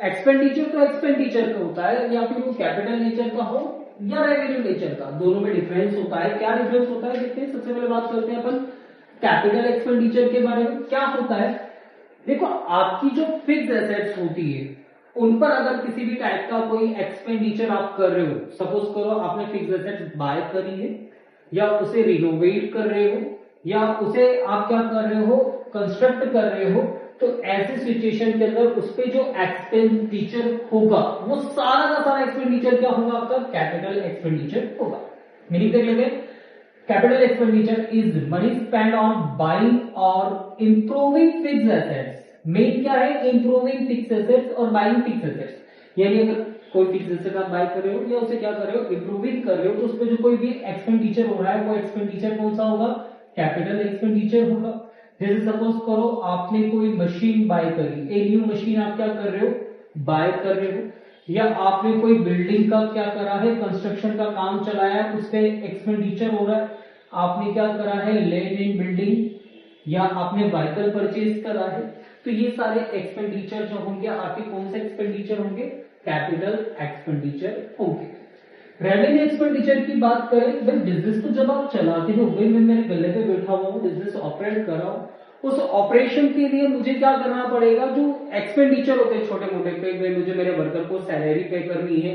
Expenditure तो expenditure का होता है, या फिर वो कैपिटल नेचर का हो या रेवेन्यू नेचर का, दोनों में डिफरेंस होता है। क्या डिफरेंस होता है देखते हैं। सबसे पहले बात करते हैं अपन कैपिटल एक्सपेंडिचर के बारे में। क्या होता है, देखो आपकी जो फिक्स एसेट्स होती है उन पर अगर किसी भी टाइप का कोई एक्सपेंडिचर आप कर रहे हो, सपोज करो आपने फिक्स एसेट्स बाय करी है या उसे रिनोवेट कर रहे हो या उसे आप क्या कर रहे हो, कंस्ट्रक्ट कर रहे हो, तो ऐसे सिचुएशन के अंदर उस पे जो एक्सपेंडिचर होगा वो सारा का सारा एक्सपेंडिचर क्या होगा, आपका कैपिटल एक्सपेंडिचर होगा। मीनिंग देख लेते हैं। Capital expenditure is money spend on buying और इंप्रूविंग फिक्स्ड एसेट्स। मेन क्या है, इंप्रूविंग फिक्स्ड एसेट्स और बाइंग फिक्स्ड एसेट्स। यानी अगर कोई फिक्स्ड एसेट आप बाय कर रहे हो या उसे क्या कर रहे हो, इंप्रूविंग कर रहे हो, तो उस पर जो कोई भी एक्सपेंडिचर हो रहा है वो एक्सपेंडिचर कौन सा होगा, कैपिटल एक्सपेंडिचर होगा। जैसे सपोज करो आपने कोई मशीन बाय करी, एक न्यू मशीन आप क्या कर रहे हो, बाय कर रहे हो, या आपने कोई बिल्डिंग का क्या करा है, कंस्ट्रक्शन का काम चलाया, उस पर एक्सपेंडिचर हो रहा है। आपने क्या करा है, लैंड इन बिल्डिंग, या आपने व्हीकल परचेज करा है। तो ये सारे एक्सपेंडिचर जो होंगे आपके कौन से एक्सपेंडिचर होंगे, कैपिटल एक्सपेंडिचर होंगे। रेवेन्यू एक्सपेंडिचर की बात करें, भाई बिजनेस तो जब आप चलाते हो, भाई मैं मेरे गले पे बैठा हुआ हूँ, बिजनेस ऑपरेट कर रहा हूँ, उस ऑपरेशन के लिए मुझे क्या करना पड़ेगा, जो एक्सपेंडिचर होते हैं छोटे मोटे पे, मुझे मेरे वर्कर को सैलरी पे करनी है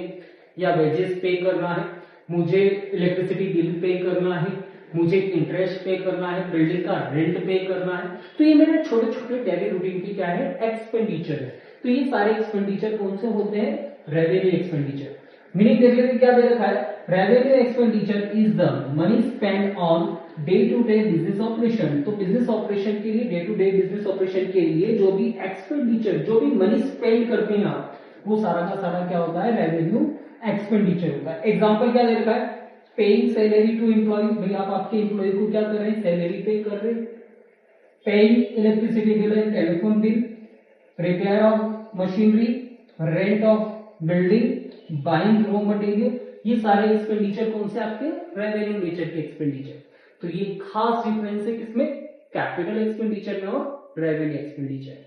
या वेजेस पे करना है, मुझे इलेक्ट्रिसिटी बिल पे करना है, मुझे इंटरेस्ट पे करना है, बिल्डिंग का रेंट पे करना है, तो ये मेरे छोटे छोटे डेली रूटीन की क्या है, एक्सपेंडिचर है। तो ये सारे एक्सपेंडिचर कौन से होते हैं, रेवेन्यू एक्सपेंडिचर। मीनिंग देख लेते क्या दे रखा है, revenue expenditure is the money spend on day to day business operation. तो बिजनेस ऑपरेशन के लिए, day to day business operation के लिए जो भी एक्सपेंडिचर, जो भी मनी स्पेंड करते हैं आप, वो सारा का सारा क्या होता है, रेवेन्यू एक्सपेंडिचर होता है। एग्जाम्पल क्या दे रखा है, पेइंग सैलरी टू एम्प्लॉय, भाई आप आपके एम्प्लॉय को क्या कर रहे हैं, सैलरी पे कर रहे हैं। Paying electricity bill and telephone bill, repair of machinery, rent of building, buying raw material, ये सारे एक्सपेंडिचर कौन से आपके, रेवेन्यू नेचर के एक्सपेंडिचर। तो ये खास डिफरेंस है किसमें, कैपिटल एक्सपेंडिचर में और रेवेन्यू एक्सपेंडिचर।